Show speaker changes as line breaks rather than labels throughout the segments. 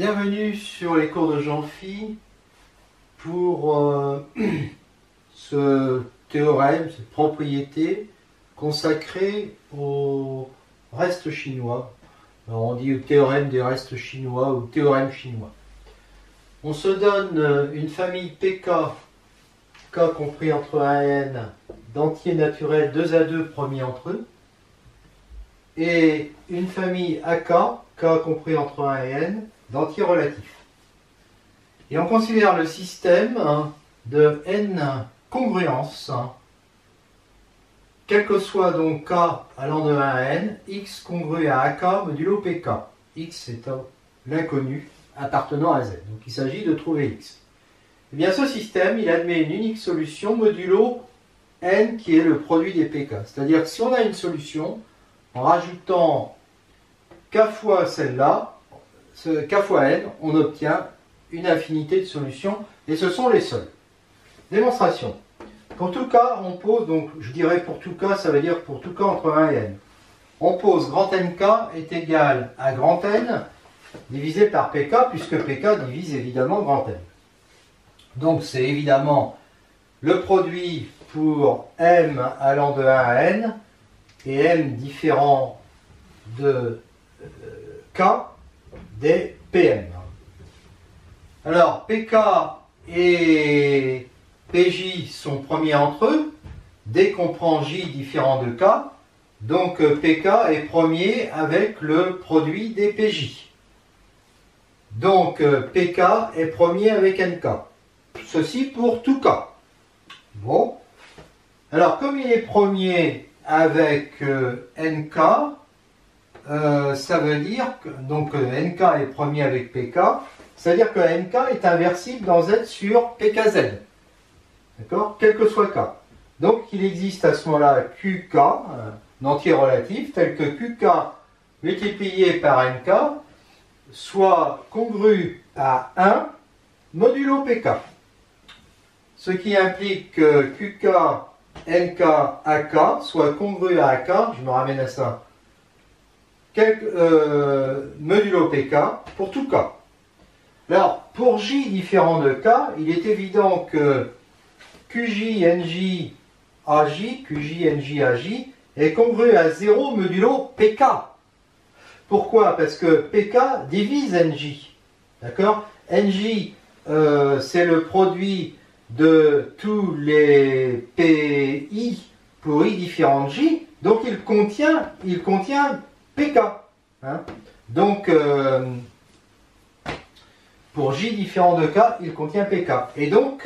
Bienvenue sur les cours de Jean-Phi pour ce théorème, cette propriété consacrée au reste chinois. Alors on dit le théorème des restes chinois ou théorème chinois. On se donne une famille PK, K compris entre 1 et N, d'entiers naturels 2 à 2 premiers entre eux, et une famille AK, K compris entre 1 et N, d'entiers relatifs. Et on considère le système de N congruence, quel que soit donc K allant de 1 à N, X congru à AK modulo PK. X étant l'inconnu appartenant à Z. Donc il s'agit de trouver X. Eh bien ce système, il admet une unique solution modulo N qui est le produit des PK. C'est-à-dire que si on a une solution, en rajoutant K fois celle-là, K fois N, on obtient une infinité de solutions, et ce sont les seules. Démonstration. Pour tout cas, on pose, donc je dirais pour tout cas, ça veut dire pour tout cas entre 1 et N. On pose grand NK est égal à grand N divisé par PK, puisque PK divise évidemment grand N. Donc c'est évidemment le produit pour M allant de 1 à N, et M différent de K des PM. Alors, PK et PJ sont premiers entre eux, dès qu'on prend J différent de K, donc PK est premier avec le produit des PJ. Donc PK est premier avec NK. Ceci pour tout K. Bon. Alors, comme il est premier avec NK, ça veut dire que donc NK est premier avec PK, c'est-à-dire que NK est inversible dans Z sur PKZ. D'accord? Quel que soit K. Donc il existe à ce moment-là QK, un entier relatif, tel que QK multiplié par NK soit congru à 1 modulo PK. Ce qui implique que QK, NK, AK soit congru à AK, je me ramène à ça, modulo PK pour tout K. Alors, pour J différent de K, il est évident que QJ, NJ, AJ, QJ, NJ, AJ est congru à 0 modulo PK. Pourquoi? Parce que PK divise NJ. D'accord? NJ, c'est le produit de tous les PI pour I différent de J, donc il contient PK. Hein? Donc, pour J différent de K, il contient PK. Et donc,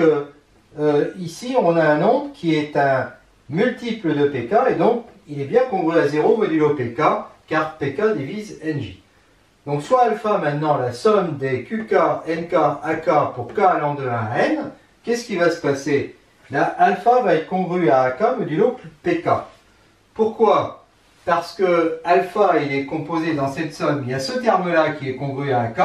ici, on a un nombre qui est un multiple de PK, et donc, il est bien congru à 0 modulo PK, car PK divise NJ. Donc, soit alpha, maintenant, la somme des QK, NK, AK pour K allant de 1 à N, qu'est-ce qui va se passer? Là, alpha va être congru à AK modulo PK. Pourquoi? Parce que alpha, il est composé dans cette somme, il y a ce terme-là qui est congru à AK,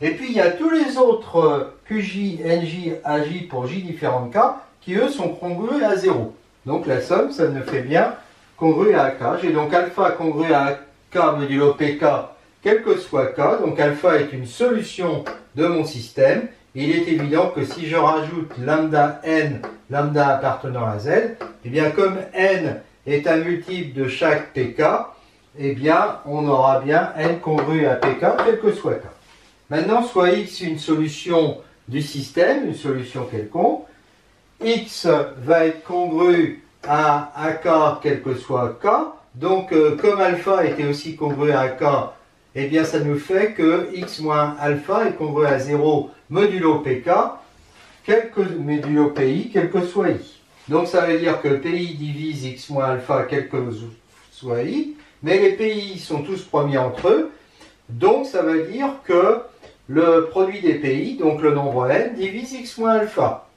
et puis il y a tous les autres QJ, NJ, AJ pour J différent de K, qui eux sont congrus à 0. Donc la somme, ça me fait bien congru à AK. J'ai donc alpha congru à AK modulo PK, quel que soit K, donc alpha est une solution de mon système. Il est évident que si je rajoute lambda n, lambda appartenant à Z, eh bien comme n est un multiple de chaque PK, eh bien on aura bien n congru à PK, quel que soit K. Maintenant, soit X une solution du système, une solution quelconque, X va être congru à AK, quel que soit K, donc comme alpha était aussi congru à AK, eh bien ça nous fait que X moins alpha est congru à 0 modulo PK, modulo PI, quel que soit I. Donc ça veut dire que PI divise X moins alpha, quel que soit I, mais les PI sont tous premiers entre eux, donc ça veut dire que le produit des PI, donc le nombre n, divise X moins alpha.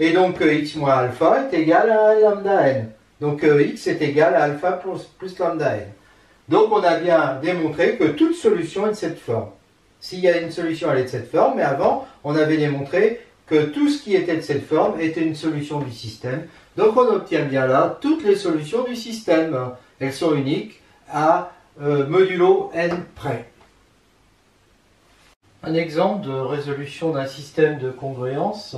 Et donc X moins alpha est égal à lambda n. Donc X est égal à alpha plus lambda n. Donc on a bien démontré que toute solution est de cette forme. S'il y a une solution, elle est de cette forme, mais avant, on avait démontré que tout ce qui était de cette forme était une solution du système. Donc on obtient bien là toutes les solutions du système. Elles sont uniques à modulo n près. Un exemple de résolution d'un système de congruence.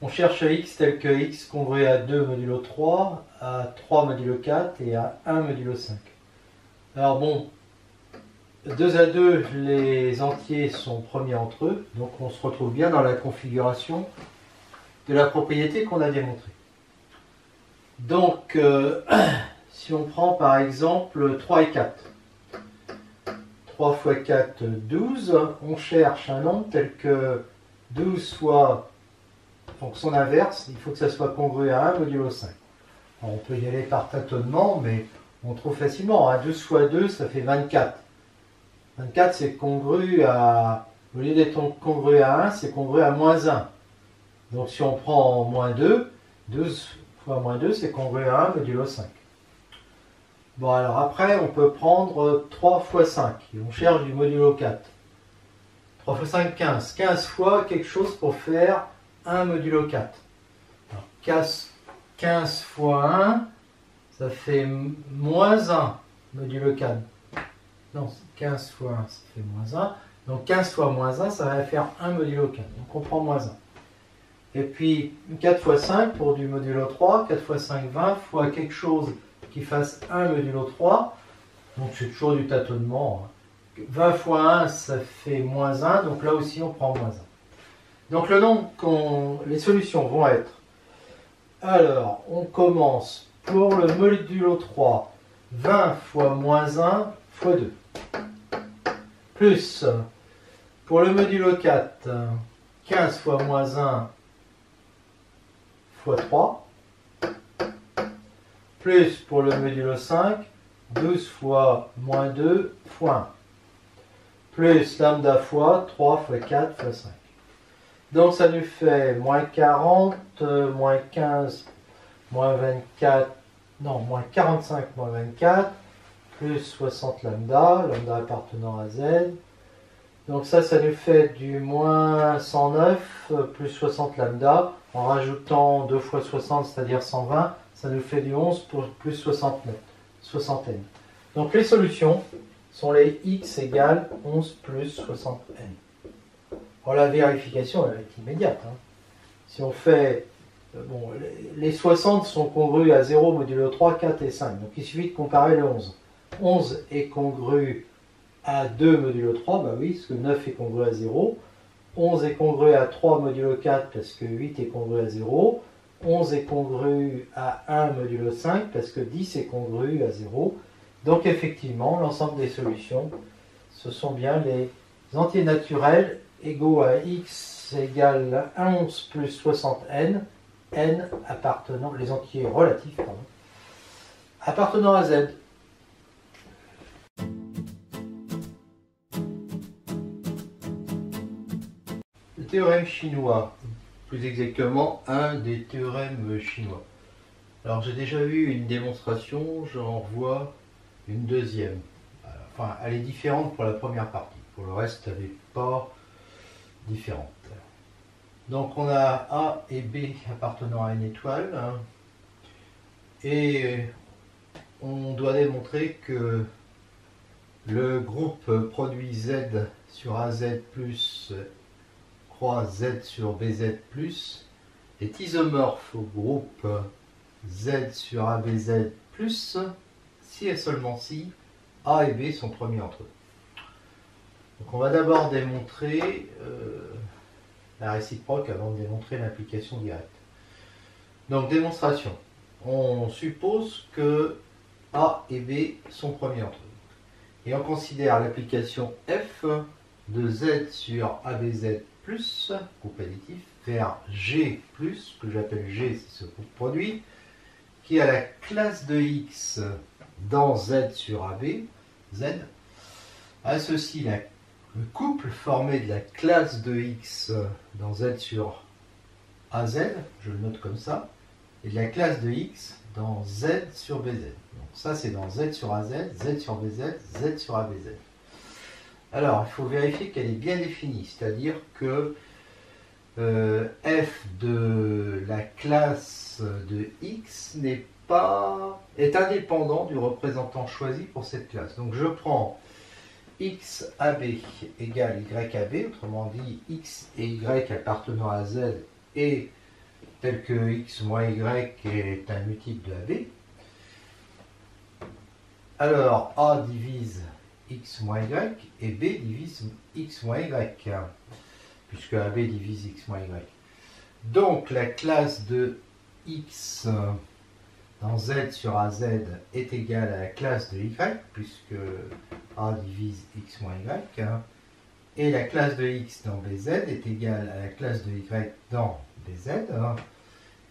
On cherche x tel que x congrue à 2 modulo 3, à 3 modulo 4 et à 1 modulo 5. Alors bon, 2 à 2, les entiers sont premiers entre eux, donc on se retrouve bien dans la configuration de la propriété qu'on a démontrée. Donc, si on prend par exemple 3 et 4, 3 fois 4, 12, on cherche un nombre tel que 12 fois, donc son inverse, il faut que ça soit congru à 1 modulo 5. Alors, on peut y aller par tâtonnement, mais on trouve facilement, 12 fois 2, ça fait 24. 24, c'est congru à, au lieu d'être congru à 1, c'est congru à moins 1. Donc si on prend moins 2, 12 fois moins 2, c'est congru à 1 modulo 5. Bon, alors après, on peut prendre 3 fois 5, et on cherche du modulo 4. 3 fois 5, 15. 15 fois quelque chose pour faire 1 modulo 4. Alors, 15 fois 1, ça fait moins 1 modulo 4. Non, 15 fois 1, ça fait moins 1. Donc 15 fois moins 1, ça va faire 1 modulo 4. Donc on prend moins 1. Et puis 4 fois 5 pour du modulo 3. 4 fois 5, 20 fois quelque chose qui fasse 1 modulo 3. Donc c'est toujours du tâtonnement. 20 fois 1, ça fait moins 1. Donc là aussi, on prend moins 1. Donc le nombre les solutions vont être... Alors, on commence pour le modulo 3. 20 fois moins 1 fois 2. Plus, pour le modulo 4, 15 fois moins 1 fois 3. Plus, pour le modulo 5, 12 fois moins 2 fois 1. Plus lambda fois 3 fois 4 fois 5. Donc ça nous fait moins 40, moins 15, moins 24, non, moins 45, moins 24, plus 60 lambda, lambda appartenant à z. Donc ça nous fait du moins 109 plus 60 lambda. En rajoutant 2 fois 60, c'est-à-dire 120, ça nous fait du 11 pour plus 69, soixantaine. Donc les solutions sont les x égale 11 plus 60n. Alors la vérification elle est immédiate. Si on fait... Bon, les 60 sont congrus à 0 modulo 3, 4 et 5. Donc il suffit de comparer le 11. 11 est congru à 2 modulo 3, bah oui, parce que 9 est congru à 0. 11 est congru à 3 modulo 4 parce que 8 est congru à 0. 11 est congru à 1 modulo 5 parce que 10 est congru à 0. Donc effectivement, l'ensemble des solutions, ce sont bien les entiers naturels égaux à x égale 11 plus 60n, n appartenant, les entiers relatifs, pardon, appartenant à z. Le théorème chinois, plus exactement un des théorèmes chinois. Alors j'ai déjà vu une démonstration, j'en vois une deuxième. Enfin, elle est différente pour la première partie. Pour le reste, elle n'est pas différente. Donc on a A et B appartenant à une étoile. Et on doit démontrer que le groupe produit Z sur AZ plus croix Z sur BZ plus est isomorphe au groupe Z sur ABZ plus si et seulement si A et B sont premiers entre eux. Donc on va d'abord démontrer la réciproque avant de démontrer l'implication directe. Donc démonstration. On suppose que A et B sont premiers entre eux. Et on considère l'application F de Z sur ABZ plus, groupe additif, vers G plus, que j'appelle G, c'est ce groupe produit, qui a la classe de X dans Z sur AB, Z, associe le couple formé de la classe de X dans Z sur AZ, je le note comme ça, et de la classe de X dans Z sur BZ. Donc ça c'est dans Z sur AZ, Z sur BZ, Z sur ABZ. Alors il faut vérifier qu'elle est bien définie, c'est-à-dire que f de la classe de X est indépendant du représentant choisi pour cette classe. Donc je prends XAB égale YAB, autrement dit X et Y appartenant à Z et tel que X moins Y est un multiple de AB, alors A divise X moins Y et B divise X moins Y, puisque AB divise X moins Y. Donc la classe de X dans Z sur AZ est égale à la classe de Y, puisque A divise X moins Y, et la classe de X dans BZ est égale à la classe de Y dans BZ.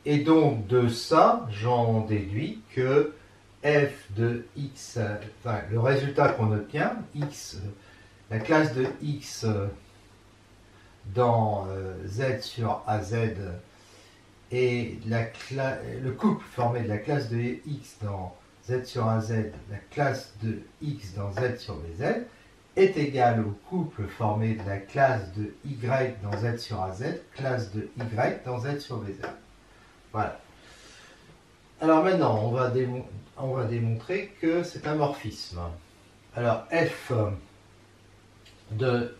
Et donc de ça, j'en déduis que f de x, enfin le résultat qu'on obtient, x, la classe de x dans z sur az et le couple formé de la classe de x dans z sur az, la classe de x dans z sur bz, est égal au couple formé de la classe de y dans z sur az, classe de y dans z sur bz. Voilà. Alors maintenant, on va démontrer que c'est un morphisme. Alors f de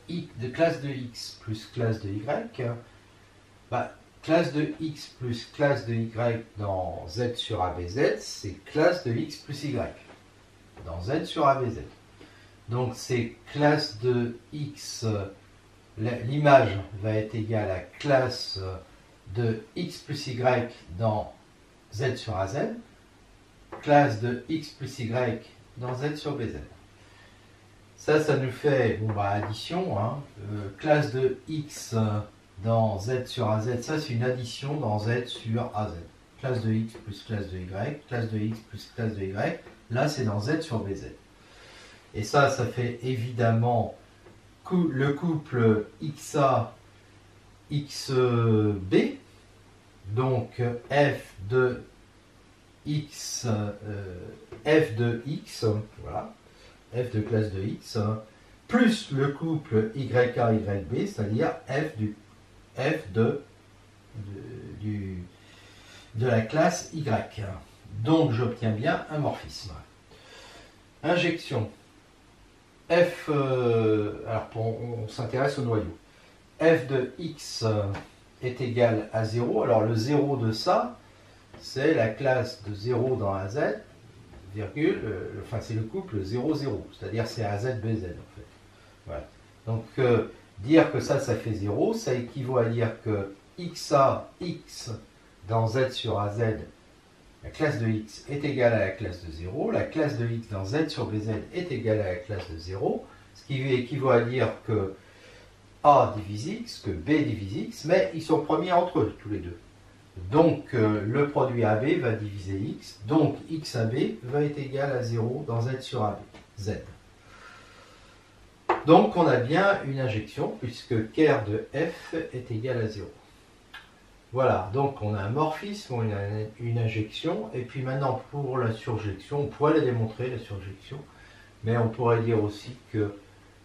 classe de x plus classe de y, classe de x plus classe de y dans z sur abz, c'est classe de x plus y dans z sur abz. Donc c'est classe de x, l'image va être égale à classe de x plus y dans z sur az, classe de x plus y dans z sur bz. Ça nous fait addition, classe de x dans z sur az, ça c'est une addition dans z sur az. Classe de x plus classe de y, classe de x plus classe de y, là c'est dans z sur bz. Et ça fait évidemment le couple xa xb, donc f de x, voilà, f de classe de x, plus le couple YA, YB, c'est-à-dire f de la classe Y. Donc j'obtiens bien un morphisme. Injection. F, alors on s'intéresse au noyau. F de x est égal à 0. Alors le 0 de ça, c'est la classe de 0 dans AZ, virgule, c'est le couple 0, 0, c'est-à-dire c'est AZ, BZ en fait. Voilà. Donc dire que ça fait 0, ça équivaut à dire que XA, X dans Z sur AZ, la classe de X est égale à la classe de 0, la classe de X dans Z sur BZ est égale à la classe de 0, ce qui équivaut à dire que A divise X, que B divise X, mais ils sont premiers entre eux, tous les deux. Donc le produit AB va diviser X, donc XAB va être égal à 0 dans Z sur AB, Z. Donc on a bien une injection, puisque ker de F est égal à 0. Voilà, donc on a un morphisme, on a une injection, et puis maintenant pour la surjection, on pourrait la démontrer, la surjection, mais on pourrait dire aussi que,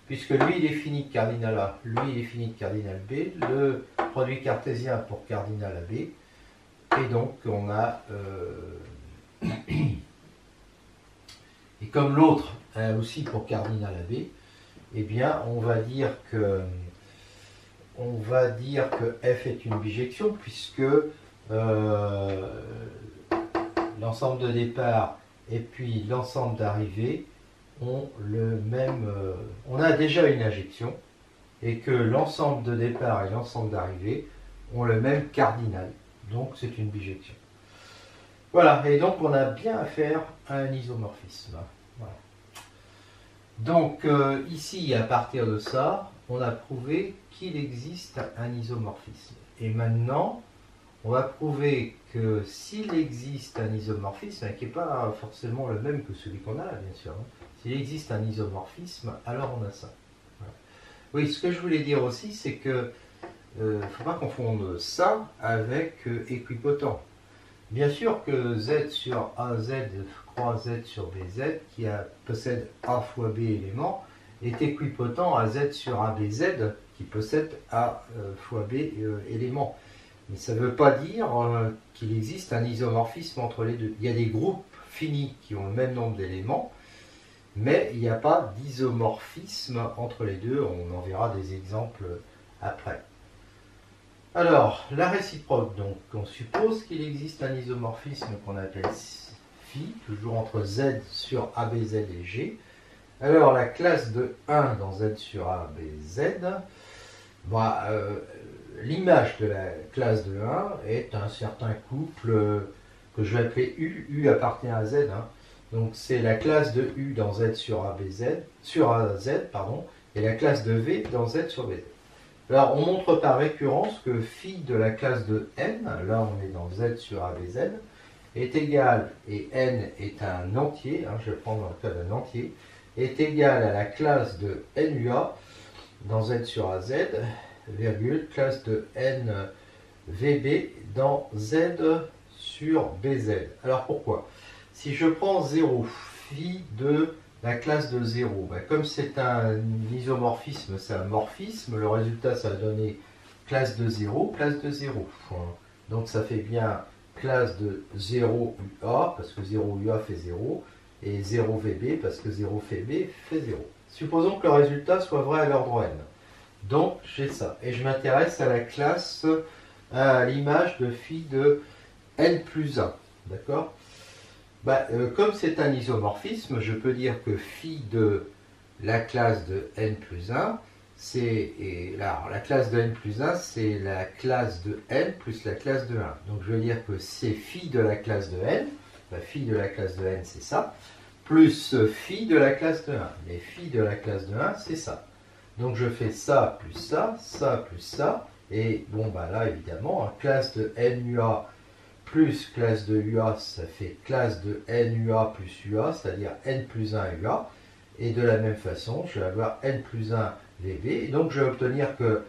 puisque lui il est fini de cardinal A, lui il est fini de cardinal B, le produit cartésien pour cardinal AB, et donc on a, et comme l'autre a aussi pour cardinal AB, eh bien on va dire que f est une bijection, puisque l'ensemble de départ et puis l'ensemble d'arrivée ont le même, on a déjà une injection, et que l'ensemble de départ et l'ensemble d'arrivée ont le même cardinal, donc c'est une bijection. Voilà, et donc on a bien affaire à un isomorphisme. Voilà. Donc ici, à partir de ça, on a prouvé qu'il existe un isomorphisme. Et maintenant, on va prouver que s'il existe un isomorphisme, qui n'est pas forcément le même que celui qu'on a là, bien sûr, s'il existe un isomorphisme, alors on a ça. Voilà. Oui, ce que je voulais dire aussi, c'est que il ne faut pas confondre ça avec équipotent. Bien sûr que Z sur AZ croix Z sur BZ, qui possède A fois B éléments, est équipotent à Z sur ABZ, qui possède A fois B éléments. Mais ça ne veut pas dire qu'il existe un isomorphisme entre les deux. Il y a des groupes finis qui ont le même nombre d'éléments, mais il n'y a pas d'isomorphisme entre les deux. On en verra des exemples après. Alors, la réciproque, donc on suppose qu'il existe un isomorphisme qu'on appelle phi, toujours entre z sur ABZ et G. Alors, la classe de 1 dans z sur ABZ, l'image de la classe de 1 est un certain couple que je vais appeler U. U appartient à Z. Donc, c'est la classe de U dans z sur AZ, et la classe de V dans z sur BZ. Alors, on montre par récurrence que phi de la classe de n, là on est dans z sur ABZ, est égal, et n est un entier, je vais prendre le cas d'un entier, est égal à la classe de NUA dans z sur AZ, virgule, classe de NVB dans z sur BZ. Alors pourquoi? Si je prends 0, phi de la classe de 0, comme c'est un isomorphisme, c'est un morphisme, le résultat ça va donner classe de 0, classe de 0. Donc ça fait bien classe de 0 UA, parce que 0 UA fait 0, et 0 VB, parce que 0 VB fait 0. Supposons que le résultat soit vrai à l'ordre n. Donc j'ai ça, et je m'intéresse à la classe, à l'image de phi de n plus 1, d'accord? Comme c'est un isomorphisme, je peux dire que phi de la classe de n plus 1, la classe de n plus 1, c'est la classe de n plus la classe de 1. Donc je veux dire que c'est phi de la classe de n, phi de la classe de n c'est ça, plus phi de la classe de 1. Mais phi de la classe de 1 c'est ça. Donc je fais ça plus ça, ça plus ça, et là évidemment, classe de NUA plus classe de UA, ça fait classe de NUA plus UA, c'est-à-dire N plus 1 UA. Et de la même façon, je vais avoir N plus 1 VB. Et donc, je vais obtenir que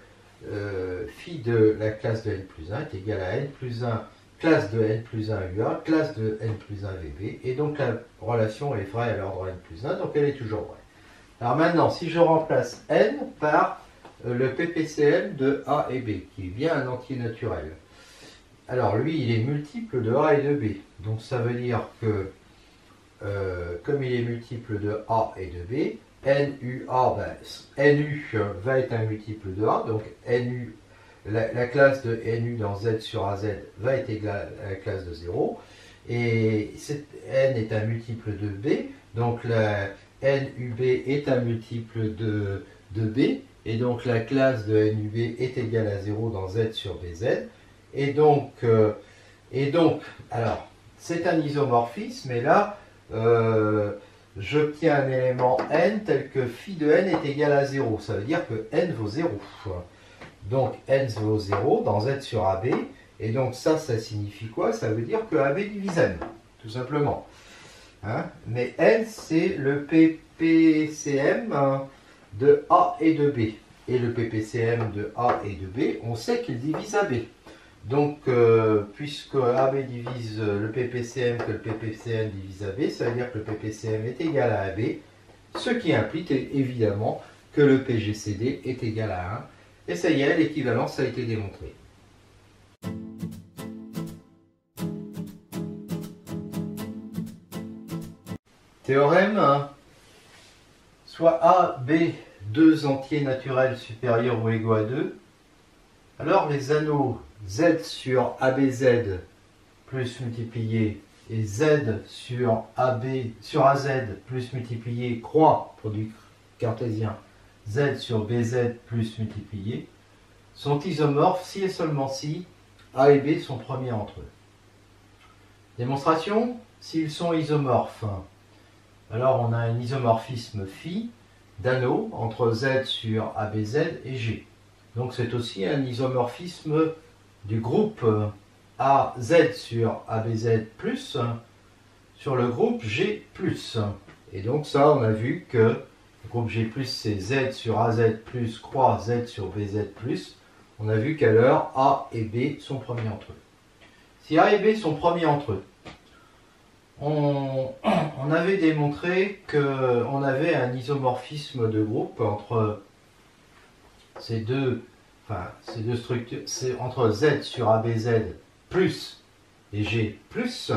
phi de la classe de N plus 1 est égal à N plus 1, classe de N plus 1 UA, classe de N plus 1 VB. Et donc, la relation est vraie à l'ordre N plus 1, donc elle est toujours vraie. Alors maintenant, si je remplace N par le PPCM de A et B, qui est bien un entier naturel, alors lui, il est multiple de A et de B. Donc ça veut dire que, comme il est multiple de A et de B, NUA, NU va être un multiple de A. Donc NU, la classe de NU dans Z sur AZ va être égale à la classe de 0. Et N est un multiple de B. Donc la NUB est un multiple de B. Et donc la classe de NUB est égale à 0 dans Z sur BZ. Et donc, alors, c'est un isomorphisme, et là, j'obtiens un élément n tel que phi de n est égal à 0. Ça veut dire que n vaut 0. Donc, n vaut 0 dans z sur AB, et donc ça signifie quoi? Ça veut dire que AB divise n, tout simplement. Mais n, c'est le PPCM de A et de B. Et le PPCM de A et de B, on sait qu'il divise AB. Donc, puisque AB divise le PPCM que le PPCM divise AB, ça veut dire que le PPCM est égal à AB, ce qui implique évidemment que le PGCD est égal à 1. Et ça y est, l'équivalence a été démontrée. Théorème 1. Soit A, B, deux entiers naturels supérieurs ou égaux à 2, alors les anneaux Z sur ABZ plus multiplié et Z sur AZ plus multiplié, croix, produit cartésien, Z sur BZ plus multiplié, sont isomorphes si et seulement si A et B sont premiers entre eux. Démonstration, s'ils sont isomorphes, alors on a un isomorphisme phi d'anneaux entre Z sur ABZ et G. Donc c'est aussi un isomorphisme du groupe AZ sur ABZ plus sur le groupe G plus. Et donc ça, on a vu que le groupe G plus, c'est Z sur AZ plus croix Z sur BZ plus. On a vu qu'alors A et B sont premiers entre eux. Si A et B sont premiers entre eux, on avait démontré qu'on avait un isomorphisme de groupe entre ces deux structures, c'est entre Z sur ABZ plus et G plus,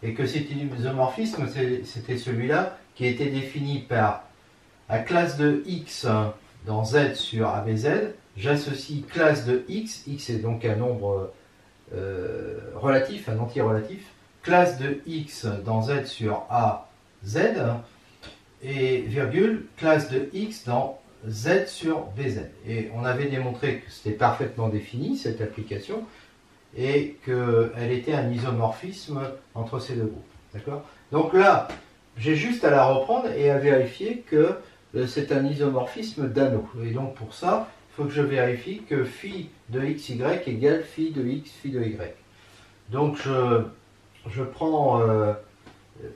et que cet isomorphisme, c'était celui-là qui était défini par la classe de x dans z sur ABZ. J'associe classe de x est donc un nombre relatif, un entier relatif, classe de x dans z sur AZ, et virgule, classe de x dans z sur bz. Et on avait démontré que c'était parfaitement défini, cette application, et qu'elle était un isomorphisme entre ces deux groupes. D'accord? Donc là, j'ai juste à la reprendre et à vérifier que c'est un isomorphisme d'anneau. Et donc pour ça, il faut que je vérifie que phi de xy égale phi de x, phi de y. Donc je prends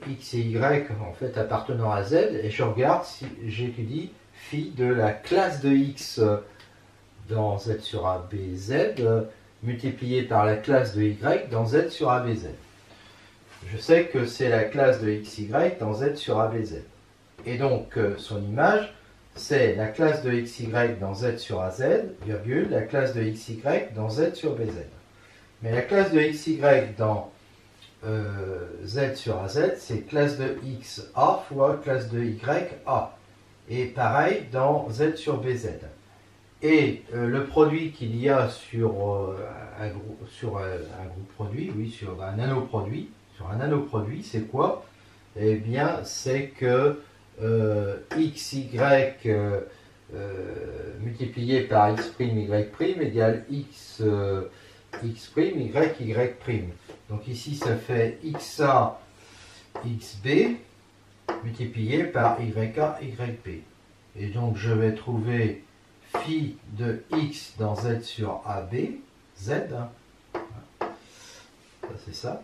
x et y en fait appartenant à z et je regarde si j'étudie phi de la classe de x dans z sur ABZ multiplié par la classe de y dans z sur ABZ. Je sais que c'est la classe de xy dans z sur ABZ. Et donc son image, c'est la classe de xy dans z sur AZ, virgule, la classe de xy dans z sur BZ. Mais la classe de xy dans z sur AZ, c'est classe de xa fois classe de ya. Et pareil dans z sur BZ. Et le produit qu'il y a sur un groupe produit, oui, sur un nanoproduit, c'est quoi? Eh bien, c'est que xy multiplié par x', y' égale x', y'. Donc ici, ça fait xa, xb multiplié par y'a, yb. Et donc, je vais trouver phi de x dans z sur AB, z, hein. Ça c'est ça.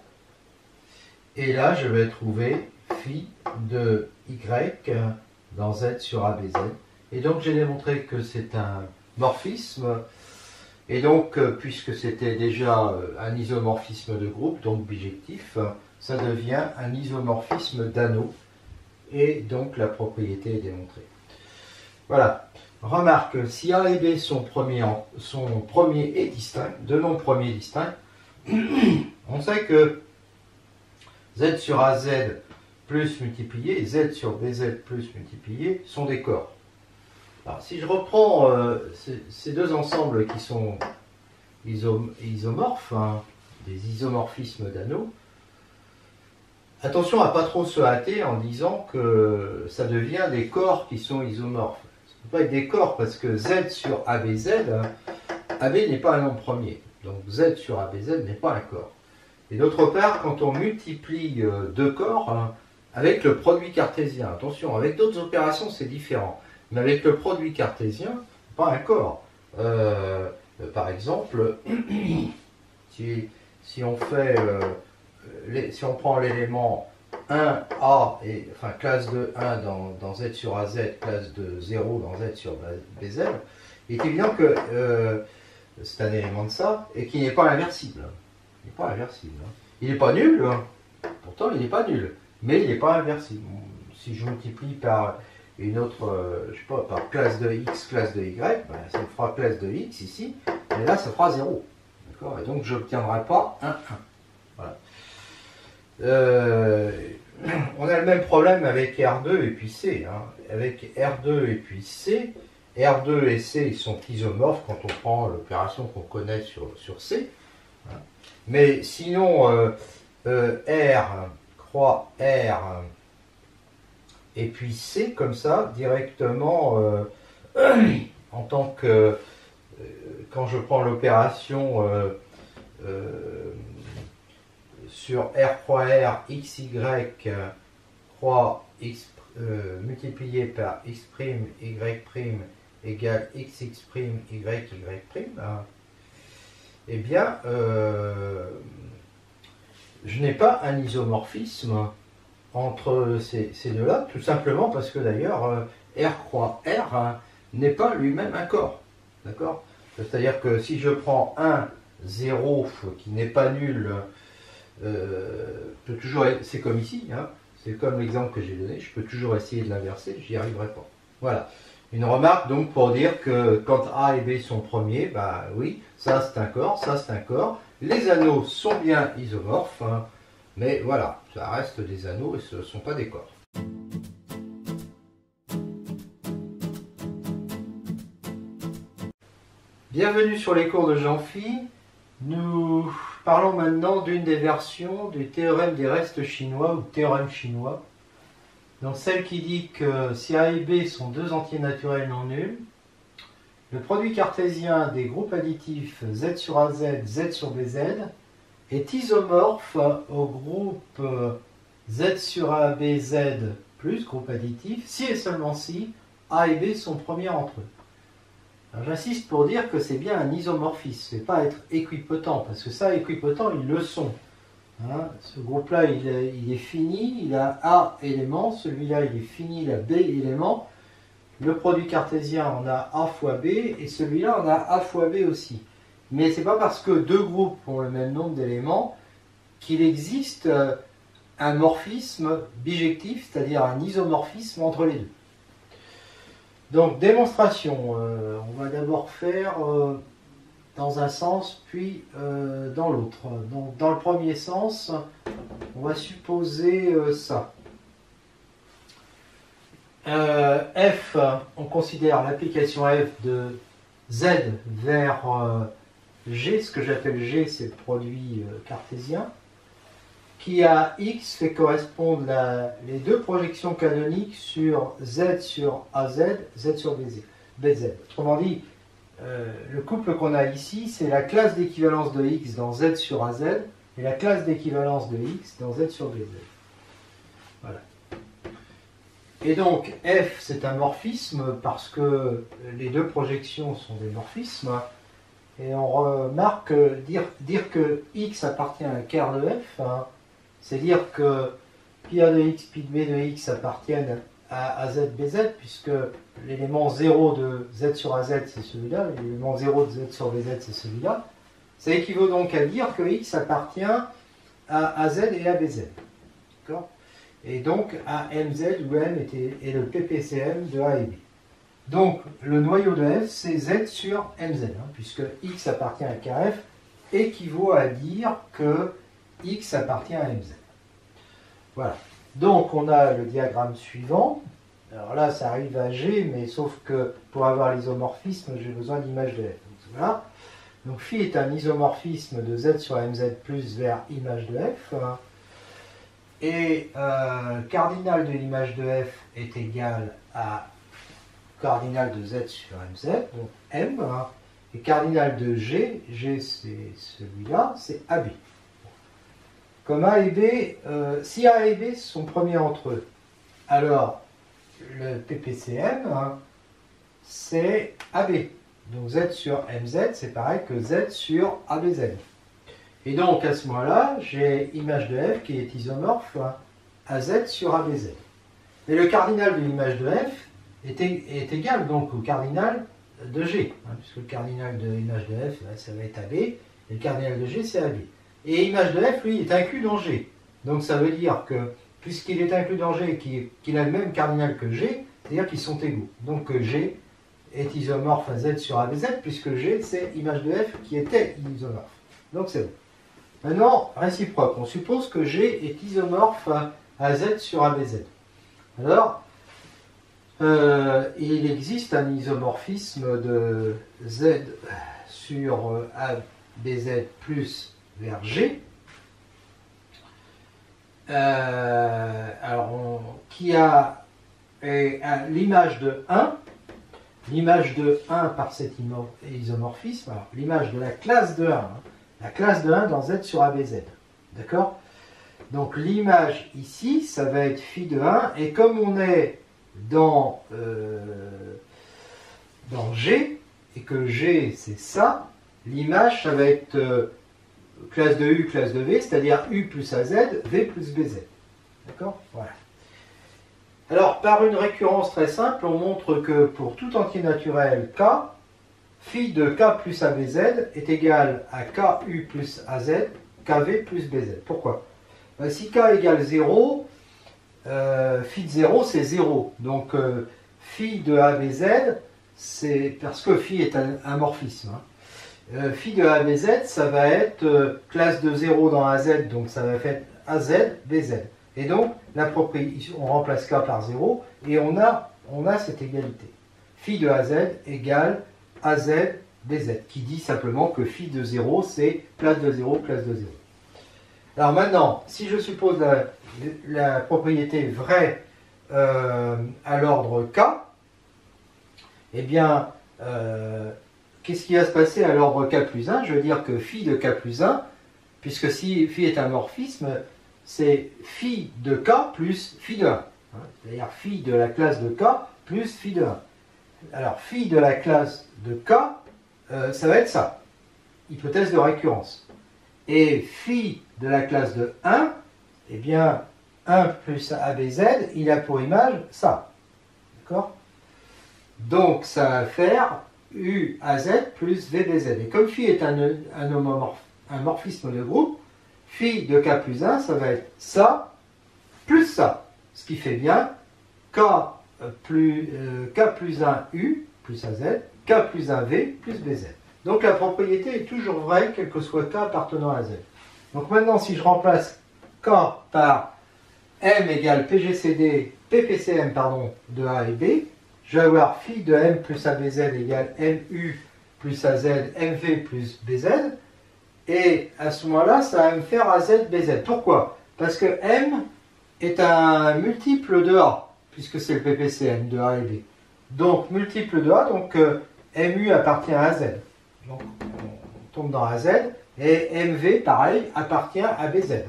Et là, je vais trouver phi de y dans z sur ABZ. Et donc, j'ai démontré que c'est un morphisme. Et donc, puisque c'était déjà un isomorphisme de groupe, donc bijectif, ça devient un isomorphisme d'anneau. Et donc, la propriété est démontrée. Voilà. Remarque, si A et B sont premiers et distincts, deux nombres premiers distincts, on sait que Z sur AZ plus multiplié et Z sur BZ plus multiplié sont des corps. Alors, si je reprends ces deux ensembles qui sont isomorphes, hein, des isomorphismes d'anneaux, attention à ne pas trop se hâter en disant que ça devient des corps qui sont isomorphes. Ça ne peut pas être des corps parce que Z sur ABZ, AB n'est pas un nombre premier. Donc Z sur ABZ n'est pas un corps. Et d'autre part, quand on multiplie deux corps hein, avec le produit cartésien, attention, avec d'autres opérations c'est différent. Mais avec le produit cartésien, pas un corps. Par exemple, si on fait, si on prend l'élément 1A, et, enfin classe de 1 dans Z sur AZ, classe de 0 dans Z sur BZ, il est évident que c'est un élément de ça, et qui n'est pas inversible. Il n'est pas inversible. Hein. Il n'est pas nul, hein. Pourtant il n'est pas nul, mais il n'est pas inversible. Si je multiplie par une autre, je sais pas, par classe de x, classe de y, ben, ça me fera classe de x ici, et là ça fera 0. D'accord? Et donc je n'obtiendrai pas 1, 1. Voilà. On a le même problème avec R2 et puis C. Hein. Avec R2 et puis C, R2 et C ils sont isomorphes quand on prend l'opération qu'on connaît sur C. Hein. Mais sinon, R croix R et puis C comme ça, directement, en tant que, quand je prends l'opération sur R croix R, XY croix X multiplié par X', Y' égale XX', YY', hein, eh bien, je n'ai pas un isomorphisme entre ces deux-là, tout simplement parce que d'ailleurs, R croix R hein, n'est pas lui-même un corps. D'accord? C'est-à-dire que si je prends 1, 0, qui n'est pas nul, c'est comme ici, hein, c'est comme l'exemple que j'ai donné, je peux toujours essayer de l'inverser, j'y arriverai pas. Voilà. Une remarque donc pour dire que quand A et B sont premiers, bah oui, ça c'est un corps, ça c'est un corps. Les anneaux sont bien isomorphes, hein, Mais voilà, ça reste des anneaux et ce ne sont pas des corps. Bienvenue sur les cours de Jean-Phi. Nous parlons maintenant d'une des versions du théorème des restes chinois ou théorème chinois. Donc celle qui dit que si A et B sont deux entiers naturels non nuls, le produit cartésien des groupes additifs Z sur AZ, Z sur BZ est isomorphe au groupe Z sur ABZ plus groupe additif si et seulement si A et B sont premiers entre eux. J'insiste pour dire que c'est bien un isomorphisme, c'est pas être équipotent, parce que ça, équipotent, ils le sont. Hein, ce groupe-là, il est fini, il a A éléments, celui-là, il est fini, il a B éléments. Le produit cartésien, on a A fois B, et celui-là, on a A fois B aussi. Mais c'est pas parce que deux groupes ont le même nombre d'éléments qu'il existe un morphisme bijectif, c'est-à-dire un isomorphisme entre les deux. Donc, démonstration, on va d'abord faire dans un sens, puis dans l'autre. Donc, dans le premier sens, on va supposer ça. F, on considère l'application F de Z vers G, ce que j'appelle G, c'est le produit cartésien, qui à X fait correspondre les deux projections canoniques sur Z sur AZ, Z sur BZ. Autrement dit, le couple qu'on a ici, c'est la classe d'équivalence de X dans Z sur AZ et la classe d'équivalence de X dans Z sur BZ. Voilà. Et donc, F, c'est un morphisme parce que les deux projections sont des morphismes. Et on remarque que dire que X appartient à un quart de F, hein, c'est dire que pi A de X, pi B de X appartiennent à AZ, BZ, puisque l'élément 0 de Z sur AZ, c'est celui-là, l'élément 0 de Z sur BZ, c'est celui-là. Ça équivaut donc à dire que X appartient à AZ et à BZ. D'accord ? Et donc à MZ, où M est le PPCM de A et B. Donc le noyau de F, c'est Z sur MZ, hein, puisque X appartient à KF, équivaut à dire que X appartient à MZ. Voilà. Donc on a le diagramme suivant. Alors là, ça arrive à G, mais sauf que pour avoir l'isomorphisme, j'ai besoin d'image de F. Donc, voilà. Donc phi est un isomorphisme de Z sur MZ plus vers image de F. Et cardinal de l'image de F est égal à cardinal de Z sur MZ, donc M. Et cardinal de G c'est celui-là, c'est AB. Comme A et B, si A et B sont premiers entre eux, alors le PPCM, c'est AB. Donc Z sur MZ, c'est pareil que Z sur ABZ. Et donc à ce moment-là, j'ai image de F qui est isomorphe à Z sur ABZ. Et le cardinal de l'image de F est égal donc au cardinal de G, puisque le cardinal de l'image de F, ça va être AB, et le cardinal de G, c'est AB. Et image de F, lui, est inclus dans G. Donc ça veut dire que, puisqu'il est inclus dans G et qu'il a le même cardinal que G, c'est-à-dire qu'ils sont égaux. Donc G est isomorphe à Z sur ABZ, puisque G, c'est image de F qui était isomorphe. Donc c'est bon. Maintenant, réciproque. On suppose que G est isomorphe à Z sur ABZ. Alors, il existe un isomorphisme de Z sur ABZ plus vers G, qui a l'image de 1, l'image de 1 par cet isomorphisme, l'image de la classe de 1, la classe de 1 dans Z sur ABZ. D'accord ? Donc l'image ici, ça va être phi de 1, et comme on est dans G, et que G c'est ça, l'image ça va être classe de U, classe de V, c'est-à-dire U plus AZ, V plus BZ. D'accord ? Voilà. Alors par une récurrence très simple, on montre que pour tout entier naturel K, phi de K plus ABZ est égal à KU plus AZ, KV plus BZ. Pourquoi ? Si K égale 0, phi de 0 c'est 0. Donc phi de ABZ, c'est parce que phi est un morphisme. Phi de ABZ, ça va être classe de 0 dans AZ, donc ça va faire AZ, BZ. Et donc, on remplace K par 0 et on a cette égalité. Phi de AZ égale AZ, BZ, qui dit simplement que phi de 0, c'est place de 0, place de 0. Alors maintenant, si je suppose la propriété vraie à l'ordre K, eh bien, qu'est-ce qui va se passer à l'ordre K plus 1? Je veux dire que phi de K plus 1, puisque si phi est un morphisme, c'est phi de K plus phi de 1. C'est-à-dire phi de la classe de K plus phi de 1. Alors, phi de la classe de K, ça va être ça, hypothèse de récurrence. Et phi de la classe de 1, eh bien, 1 plus ABZ, il a pour image ça. D'accord? Donc, ça va faire UAZ plus VBZ. Et comme phi est un morphisme de groupe, phi de K plus 1, ça va être ça plus ça. Ce qui fait bien K plus 1 U plus AZ, K plus 1 V plus BZ. Donc la propriété est toujours vraie, quel que soit K appartenant à Z. Donc maintenant, si je remplace K par M égale PPCM de A et B, je vais avoir phi de M plus ABZ égale MU plus AZ, MV plus BZ. Et à ce moment-là, ça va me faire AZ, BZ. Pourquoi? Parce que M est un multiple de A, puisque c'est le PPCM de A et B. Donc, multiple de A, donc MU appartient à AZ. Donc, on tombe dans AZ. Et MV, pareil, appartient à BZ.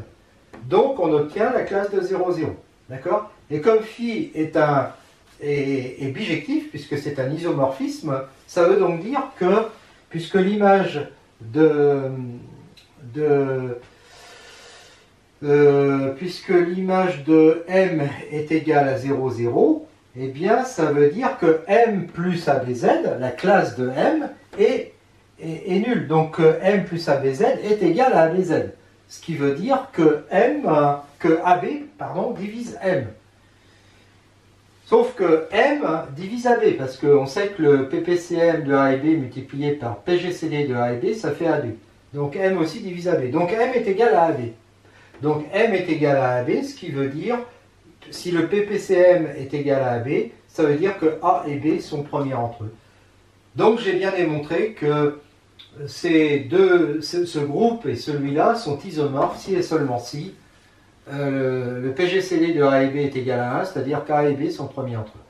Donc, on obtient la classe de 0, 0. D'accord? Et comme phi est bijectif, puisque c'est un isomorphisme, ça veut donc dire que, puisque l'image puisque l'image de M est égale à 0, 0, eh bien, ça veut dire que M plus ABZ, la classe de M, est nulle. Donc, M plus ABZ est égal à ABZ. Ce qui veut dire que AB divise M. Sauf que M divise AB, parce qu'on sait que le PPCM de A et B multiplié par PGCD de A et B, ça fait AB. Donc M aussi divise AB. Donc M est égal à AB. Donc M est égal à AB, ce qui veut dire, si le PPCM est égal à AB, ça veut dire que A et B sont premiers entre eux. Donc j'ai bien démontré que ce groupe et celui-là sont isomorphes si et seulement si le PGCD de A et B est égal à 1, c'est-à-dire qu'A et B sont premiers entre eux.